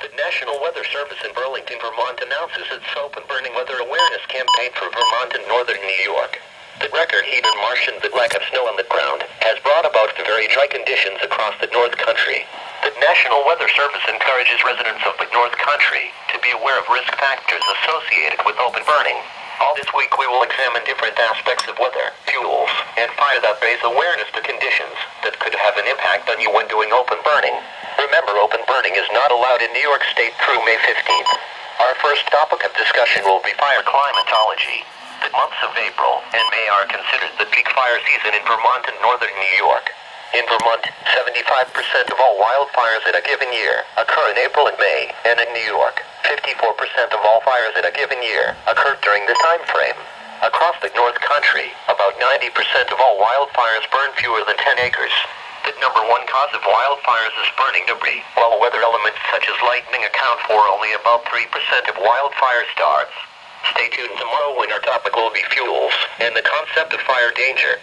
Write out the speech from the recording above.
The National Weather Service in Burlington, Vermont announces its open burning weather awareness campaign for Vermont and northern New York. The record heat and Martian the lack of snow on the ground has brought about the very dry conditions across the North Country. The National Weather Service encourages residents of the North Country to be aware of risk factors associated with open burning. All this week we will examine different aspects of weather, fuels, and fire that raise awareness to conditions that could have an impact on you when doing open burning. Remember, open burning is not allowed in New York State through May 15th. Our first topic of discussion will be fire climatology. The months of April and May are considered the peak fire season in Vermont and northern New York. In Vermont, 75% of all wildfires in a given year occur in April and May, and in New York, 54% of all fires in a given year occur during this time frame. Across the North Country, about 90% of all wildfires burn fewer than 10 acres. The number one cause of wildfires is burning debris, while weather elements such as lightning account for only about 3% of wildfire starts. Stay tuned tomorrow when our topic will be fuels and the concept of fire danger.